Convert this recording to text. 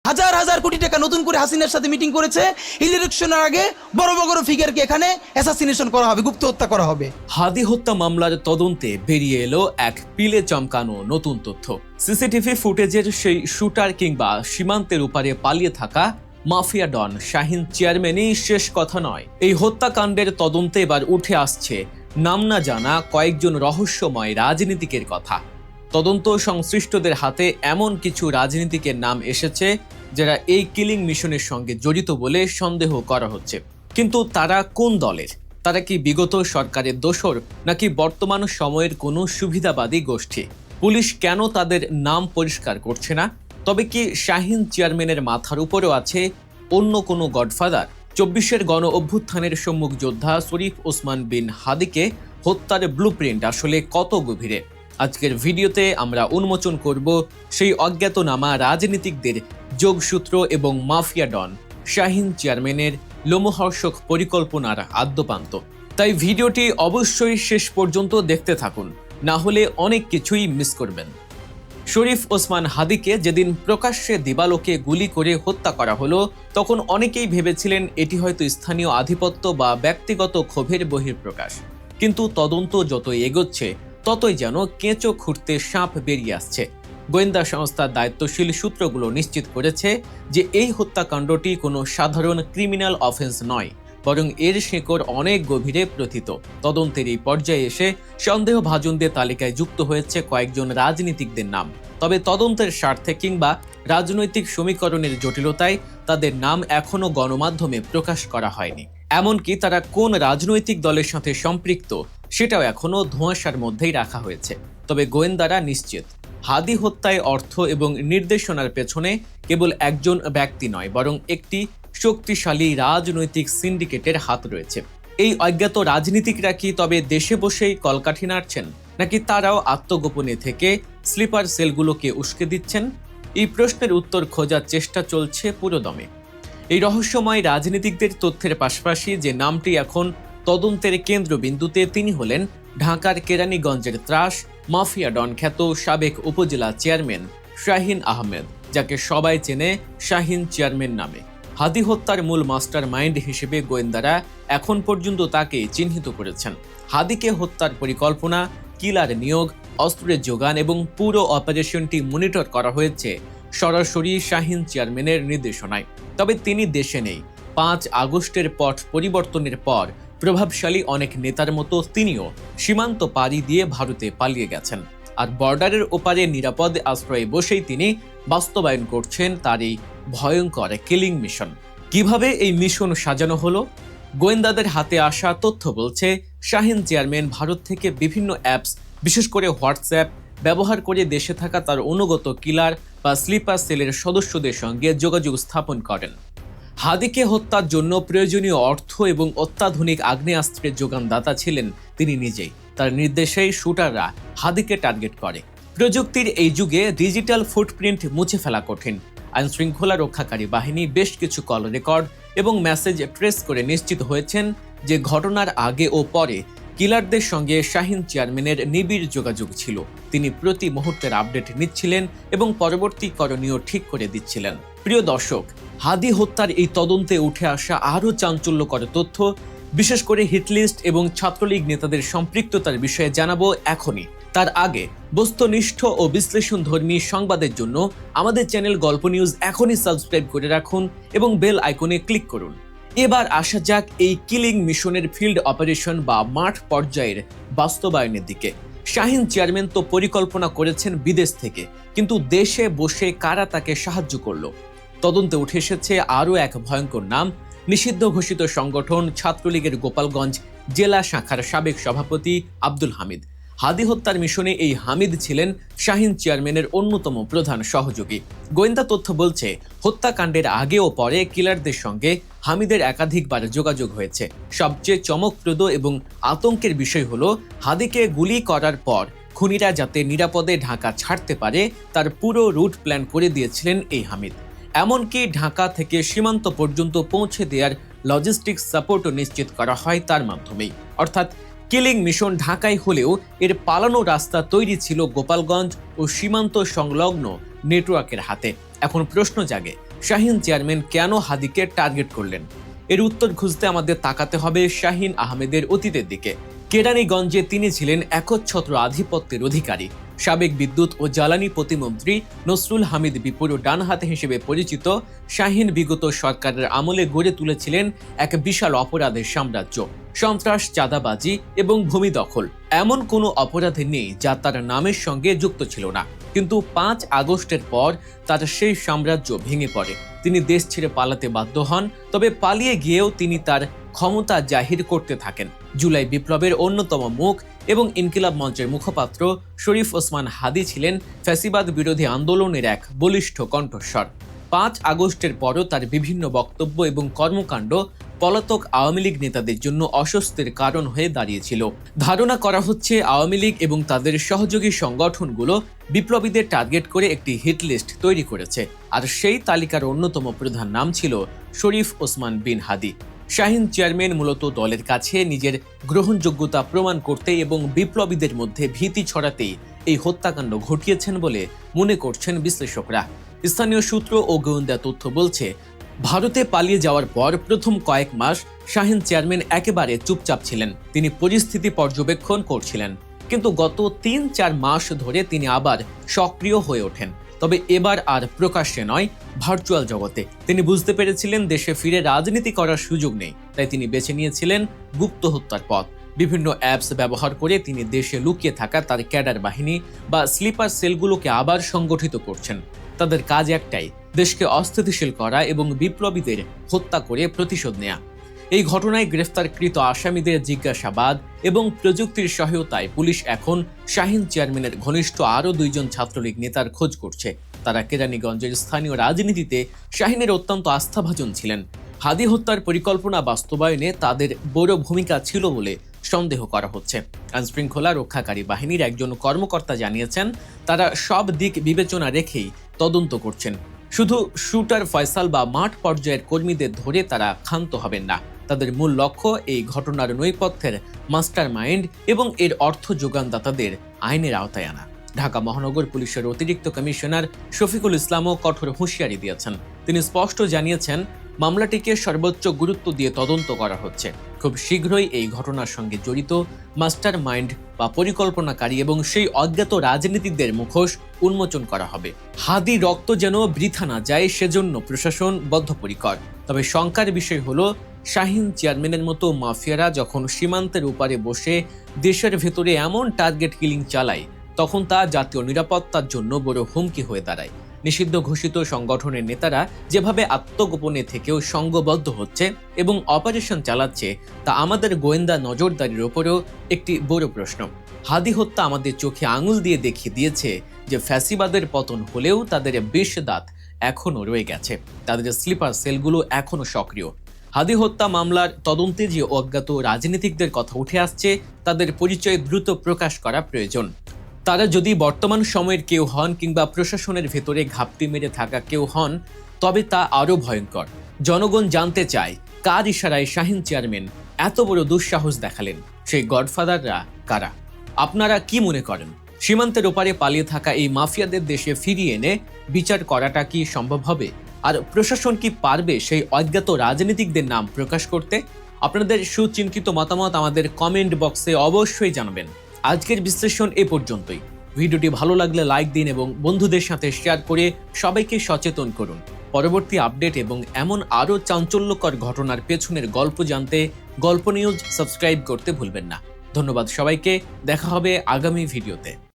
হাজার হাজার কোটি টাকা নতুন করে হাসিনার সাথে মিটিং করেছে। ইলেকশনের আগে বড় বড় ফিগারকে এখানে অ্যাসাসিনেশন করা হবে, গুপ্ত হত্যা করা হবে। হাদি হত্যা মামলার তদন্তে বেরিয়ে এলো এক পিলে চমকানো নতুন তথ্য। সিসিটিভি ফুটেজের সেই শুটার কিংবা সীমান্তের উপারে পালিয়ে থাকা মাফিয়া ডন শাহিন চেয়ারম্যানই শেষ কথা নয়। এই হত্যাকাণ্ডের তদন্তে এবার উঠে আসছে নাম না জানা কয়েকজন রহস্যময় রাজনীতিকের কথা। তদন্ত সংশ্লিষ্টদের হাতে এমন কিছু রাজনীতিকের নাম এসেছে যারা এই কিলিং মিশনের সঙ্গে জড়িত বলে সন্দেহ করা হচ্ছে। কিন্তু তারা কোন দলের? তারা কি বিগত সরকারের দোসর নাকি বর্তমান সময়ের কোনো সুবিধাবাদী গোষ্ঠী? পুলিশ কেন তাদের নাম পরিষ্কার করছে না? তবে কি শাহিন চেয়ারম্যানের মাথার উপরেও আছে অন্য কোনো গডফাদার? 24-এর গণ অভ্যুত্থানের সম্মুখ যোদ্ধা শরীফ ওসমান বিন হাদিকে হত্যার ব্লুপ্রিন্ট আসলে কত গভীরে? আজকের ভিডিওতে আমরা উন্মোচন করব সেই অজ্ঞাতনামা রাজনীতিকদের যোগসূত্র এবং মাফিয়া ডন শাহিন চেয়ারম্যানের লোমহর্ষক পরিকল্পনার আদ্যপান্ত। তাই ভিডিওটি অবশ্যই শেষ পর্যন্ত দেখতে থাকুন, না হলে অনেক কিছুই মিস করবেন। শরীফ ওসমান হাদিকে যেদিন প্রকাশ্যে দিবালোকে গুলি করে হত্যা করা হলো, তখন অনেকেই ভেবেছিলেন এটি হয়তো স্থানীয় আধিপত্য বা ব্যক্তিগত ক্ষোভের বহিঃপ্রকাশ। কিন্তু তদন্ত যতই এগোচ্ছে ততই যেন কেঁচো খুঁড়তে সাপ বেরিয়ে আসছে। গোয়েন্দা সংস্থার দায়িত্বশীল সূত্রগুলো নিশ্চিত করেছে যে এই হত্যাকাণ্ডটি কোনো সাধারণ ক্রিমিনাল অফেন্স নয়, বরং এর শেকড় অনেক গভীরে প্রথিত। তদন্তের এই পর্যায়ে এসে সন্দেহভাজনদের তালিকায় যুক্ত হয়েছে কয়েকজন রাজনীতিকদের নাম। তবে তদন্তের স্বার্থে কিংবা রাজনৈতিক সমীকরণের জটিলতায় তাদের নাম এখনও গণমাধ্যমে প্রকাশ করা হয়নি। এমনকি তারা কোন রাজনৈতিক দলের সাথে সম্পৃক্ত সেটাও এখনও ধোঁয়াশার মধ্যেই রাখা হয়েছে। তবে গোয়েন্দারা নিশ্চিত, হাদি হত্যায় অর্থ এবং নির্দেশনার পেছনে কেবল একজন ব্যক্তি নয়, বরং একটি শক্তিশালী রাজনৈতিক সিন্ডিকেটের হাত রয়েছে। এই অজ্ঞাত রাজনীতিকরা কি তবে দেশে বসেই কলকাঠি নাড়ছেন, নাকি তারাও আত্মগোপনে থেকে স্লিপার সেলগুলোকে উস্কে দিচ্ছেন? এই প্রশ্নের উত্তর খোঁজার চেষ্টা চলছে পুরোদমে। এই রহস্যময় রাজনীতিকদের তথ্যের পাশাপাশি যে নামটি এখন তদন্তের কেন্দ্রবিন্দুতে, তিনি হলেন ঢাকার কেরানীগঞ্জের ত্রাস মাফিয়া ডন খ্যাত সাবেক উপজেলা চেয়ারম্যান শাহিন আহমেদ, যাকে সবাই চেনে শাহিন চেয়ারম্যান নামে। হাদি হত্যার মূল মাস্টার মাইন্ড হিসেবে গোয়েন্দারা এখন পর্যন্ত তাকে চিহ্নিত করেছেন। হাদিকে হত্যার পরিকল্পনা, কিলার নিয়োগ, অস্ত্রের যোগান এবং পুরো অপারেশনটি মনিটর করা হয়েছে সরাসরি শাহিন চেয়ারম্যানের নির্দেশনায়। তবে তিনি দেশে নেই। 5 আগস্টের পট পরিবর্তনের পর প্রভাবশালী অনেক নেতার মতো তিনিও সীমান্ত পাড়ি দিয়ে ভারতে পালিয়ে গেছেন। আর বর্ডারের ওপারে নিরাপদ আশ্রয়ে বসেই তিনি বাস্তবায়ন করছেন তার এই ভয়ঙ্কর কিলিং মিশন। কিভাবে এই মিশন সাজানো হলো? গোয়েন্দাদের হাতে আসা তথ্য বলছে, শাহিন চেয়ারম্যান ভারত থেকে বিভিন্ন অ্যাপস, বিশেষ করে হোয়াটসঅ্যাপ ব্যবহার করে দেশে থাকা তার অনুগত কিলার বা স্লিপার সেলের সদস্যদের সঙ্গে যোগাযোগ স্থাপন করেন। হাদিকে হত্যার জন্য প্রয়োজনীয় অর্থ এবং অত্যাধুনিক আগ্নেয়াস্ত্রের যোগানদাতা ছিলেন তিনি নিজেই। তার নির্দেশেই শুটাররা হাদিকে টার্গেট করে। প্রযুক্তির এই যুগে ডিজিটাল ফুটপ্রিন্ট মুছে ফেলা কঠিন। আইনশৃঙ্খলা রক্ষাকারী বাহিনী বেশ কিছু কল রেকর্ড এবং মেসেজ ট্রেস করে নিশ্চিত হয়েছেন যে ঘটনার আগে ও পরে কিলারদের সঙ্গে শাহিন চেয়ারম্যানের নিবিড় যোগাযোগ ছিল। তিনি প্রতি মুহূর্তের আপডেট নিচ্ছিলেন এবং পরবর্তী করণীয় ঠিক করে দিচ্ছিলেন। প্রিয় দর্শক, হাদি হত্যার এই তদন্তে উঠে আসা আরও চাঞ্চল্যকর তথ্য, বিশেষ করে হিটলিস্ট এবং ছাত্রলীগ নেতাদের সম্পৃক্ততার বিষয়ে জানাবো এখনই। তার আগে বস্তুনিষ্ঠ ও বিশ্লেষণধর্মী সংবাদের জন্য আমাদের চ্যানেল গল্প নিউজ এখনই সাবস্ক্রাইব করে রাখুন এবং বেল আইকনে ক্লিক করুন। এবার আসা যাক এই কিলিং মিশনের ফিল্ড অপারেশন বা মাঠ পর্যায়ের বাস্তবায়নের দিকে। শাহিন চেয়ারম্যান তো পরিকল্পনা করেছেন বিদেশ থেকে, কিন্তু দেশে বসে কারা তাকে সাহায্য করলো? তদন্তে উঠে এসেছে আরও এক ভয়ঙ্কর নাম, নিষিদ্ধ ঘোষিত সংগঠন ছাত্রলীগের গোপালগঞ্জ জেলা শাখার সাবেক সভাপতি আব্দুল হামিদ। হাদি হত্যার মিশনে এই হামিদ ছিলেন শাহিন চেয়ারম্যানের অন্যতম প্রধান সহযোগী। গোয়েন্দা তথ্য বলছে, হত্যাকাণ্ডের আগে ও পরে কিলারদের সঙ্গে হামিদের একাধিকবার যোগাযোগ হয়েছে। সবচেয়ে চমকপ্রদ এবং আতঙ্কের বিষয় হলো, হাদিকে গুলি করার পর খুনিরা যাতে নিরাপদে ঢাকা ছাড়তে পারে তার পুরো রুট প্ল্যান করে দিয়েছিলেন এই হামিদ। এমনকি ঢাকা থেকে সীমান্ত পর্যন্ত পৌঁছে দেওয়ার লজিস্টিক্স সাপোর্টও নিশ্চিত করা হয় তার মাধ্যমেই। অর্থাৎ কিলিং মিশন ঢাকায় হলেও এর পালানো রাস্তা তৈরি ছিল গোপালগঞ্জ ও সীমান্ত সংলগ্ন নেটওয়ার্কের হাতে। এখন প্রশ্ন জাগে, শাহীন চেয়ারম্যান কেন হাদিকে টার্গেট করলেন? এর উত্তর খুঁজতে আমাদের তাকাতে হবে শাহীন আহমেদের অতীতের দিকে। কেরানীগঞ্জে তিনি ছিলেন একচ্ছত্র আধিপত্যের অধিকারী। সাবেক বিদ্যুৎ ও জ্বালানি প্রতিমন্ত্রী নসরুল হামিদ বিপুর ডান হাত হিসেবে পরিচিত শাহীন বিগত সরকারের আমলে গড়ে তুলেছিলেন এক বিশাল অপরাধের সাম্রাজ্য। সন্ত্রাস, চাঁদাবাজি এবং ভূমি দখল, এমন কোনো অপরাধে নেই যা তার নামের সঙ্গে যুক্ত ছিল না। কিন্তু 5 আগস্টের পর তার সেই সাম্রাজ্য ভেঙে পড়ে। তিনি দেশ ছেড়ে পালাতে বাধ্য হন, তবে পালিয়ে গিয়েও তিনি তার ক্ষমতা জাহির করতে থাকেন। জুলাই বিপ্লবের অন্যতম মুখ এবং ইনকিলাব মঞ্চের মুখপাত্র শরীফ ওসমান হাদি ছিলেন ফ্যাসিবাদ বিরোধী আন্দোলনের এক বলিষ্ঠ কণ্ঠস্বর। 5 আগস্টের পরও তার বিভিন্ন বক্তব্য এবং কর্মকাণ্ড পলাতক আওয়ামী লীগ নেতাদের জন্য অস্বস্তির কারণ হয়ে দাঁড়িয়েছিল। ধারণা করা হচ্ছে আওয়ামী লীগ এবং তাদের সহযোগী সংগঠনগুলো বিপ্লবীদের টার্গেট করে একটি হিট লিস্ট তৈরি করেছে, আর সেই তালিকার অন্যতম প্রধান নাম ছিল শরীফ ওসমান বিন হাদি। শাহীন চেয়ারম্যান মূলত দলের কাছে নিজের গ্রহণযোগ্যতা প্রমাণ করতে এবং বিপ্লবীদের মধ্যে ভীতি ছড়াতেই এই হত্যাকাণ্ড ঘটিয়েছেন বলে মনে করছেন বিশ্লেষকরা। স্থানীয় সূত্র ও গোয়েন্দা তথ্য বলছে, ভারতে পালিয়ে যাওয়ার পর প্রথম কয়েক মাস শাহীন চেয়ারম্যান একেবারে চুপচাপ ছিলেন। তিনি পরিস্থিতি পর্যবেক্ষণ করছিলেন, কিন্তু গত 3-4 মাস ধরে তিনি আবার সক্রিয় হয়ে ওঠেন। তবে এবার আর প্রকাশ্যে নয়, ভার্চুয়াল জগতে। তিনি বুঝতে পেরেছিলেন দেশে ফিরে রাজনীতি করার সুযোগ নেই, তাই তিনি বেছে নিয়েছিলেন গুপ্ত হত্যার পথ। বিভিন্ন অ্যাপস ব্যবহার করে তিনি দেশে লুকিয়ে থাকা তার ক্যাডার বাহিনী বা স্লিপার সেলগুলোকে আবার সংগঠিত করছেন। তাদের কাজ একটাই, দেশকে অস্থিতিশীল করা এবং বিপ্লবীদের হত্যা করে প্রতিশোধ নেয়া। এই ঘটনায় গ্রেফতারকৃত আসামিদের জিজ্ঞাসাবাদ এবং প্রযুক্তির সহায়তায় পুলিশ এখন শাহীন চেয়ারম্যানের ঘনিষ্ঠ আরও 2 জন ছাত্রলীগ নেতার খোঁজ করছে। তারা কেরানীগঞ্জের স্থানীয় রাজনীতিতে শাহীনের অত্যন্ত আস্থাভাজন ছিলেন। হাদি হত্যার পরিকল্পনা বাস্তবায়নে তাদের বড় ভূমিকা ছিল বলে সন্দেহ করা হচ্ছে। আইনশৃঙ্খলা রক্ষাকারী বাহিনীর একজন কর্মকর্তা জানিয়েছেন, তারা সব দিক বিবেচনা রেখেই তদন্ত করছেন। শুধু শুটার ফয়সাল বা মাঠ পর্যায়ের কর্মীদের ধরে তারা ক্ষান্ত হবেন না। তাদের মূল লক্ষ্য এই ঘটনার নৈপথ্যের মাস্টার মাইন্ড এবং এর অর্থ যোগানদাতাদের আইনের আওতায় আনা। ঢাকা মহানগর পুলিশের অতিরিক্ত কমিশনার শফিকুল ইসলামও কঠোর হুঁশিয়ারি দিয়েছেন। তিনি স্পষ্ট জানিয়েছেন, মামলাটিকে সর্বোচ্চ গুরুত্ব দিয়ে তদন্ত করা হচ্ছে। খুব শীঘ্রই এই ঘটনার সঙ্গে জড়িত মাস্টার মাইন্ড বা পরিকল্পনাকারী এবং সেই অজ্ঞাত রাজনীতিকদের মুখোশ উন্মোচন করা হবে। হাদি রক্ত যেন বৃথা না যায় সেজন্য প্রশাসন বদ্ধপরিকর। তবে শঙ্কার বিষয় হলো, শাহীন চেয়ারম্যানের মতো মাফিয়ারা যখন সীমান্তের উপারে বসে দেশের ভেতরে এমন টার্গেট কিলিং চালায়, তখন তা জাতীয় নিরাপত্তার জন্য বড় হুমকি হয়ে দাঁড়ায়। নিষিদ্ধ ঘোষিত সংগঠনের নেতারা যেভাবে আত্মগোপনে থেকেও সংঘবদ্ধ হচ্ছে এবং অপারেশন চালাচ্ছে, তা আমাদের গোয়েন্দা নজরদারির ওপরেও একটি বড় প্রশ্ন। হাদি হত্যা আমাদের চোখে আঙুল দিয়ে দেখিয়ে দিয়েছে যে ফ্যাসিবাদের পতন হলেও তাদের বিষ দাঁত এখনও রয়ে গেছে, তাদের স্লিপার সেলগুলো এখনও সক্রিয়। হাদি হত্যা মামলার তদন্তে যে অজ্ঞাত রাজনীতিকদের কথা উঠে আসছে, তাদের পরিচয় দ্রুত প্রকাশ করা প্রয়োজন। তারা যদি বর্তমান সময়ের কেউ হন কিংবা প্রশাসনের ভেতরে ঘাপটি মেরে থাকা কেউ হন, তবে তা আরও ভয়ঙ্কর। জনগণ জানতে চায়, কার ইশারায় শাহীন চেয়ারম্যান এত বড় দুঃসাহস দেখালেন? সেই গডফাদাররা কারা? আপনারা কি মনে করেন? সীমান্তের ওপারে পালিয়ে থাকা এই মাফিয়াদের দেশে ফিরিয়ে এনে বিচার করাটা কি সম্ভব হবে? আর প্রশাসন কি পারবে সেই অজ্ঞাত রাজনীতিকদের নাম প্রকাশ করতে? আপনাদের সুচিন্তিত মতামত আমাদের কমেন্ট বক্সে অবশ্যই জানাবেন। আজকের বিশ্লেষণ এ পর্যন্তই। ভিডিওটি ভালো লাগলে লাইক দিন এবং বন্ধুদের সাথে শেয়ার করে সবাইকে সচেতন করুন। পরবর্তী আপডেট এবং এমন আরও চাঞ্চল্যকর ঘটনার পেছনের গল্প জানতে গল্প নিউজ সাবস্ক্রাইব করতে ভুলবেন না। ধন্যবাদ সবাইকে, দেখা হবে আগামী ভিডিওতে।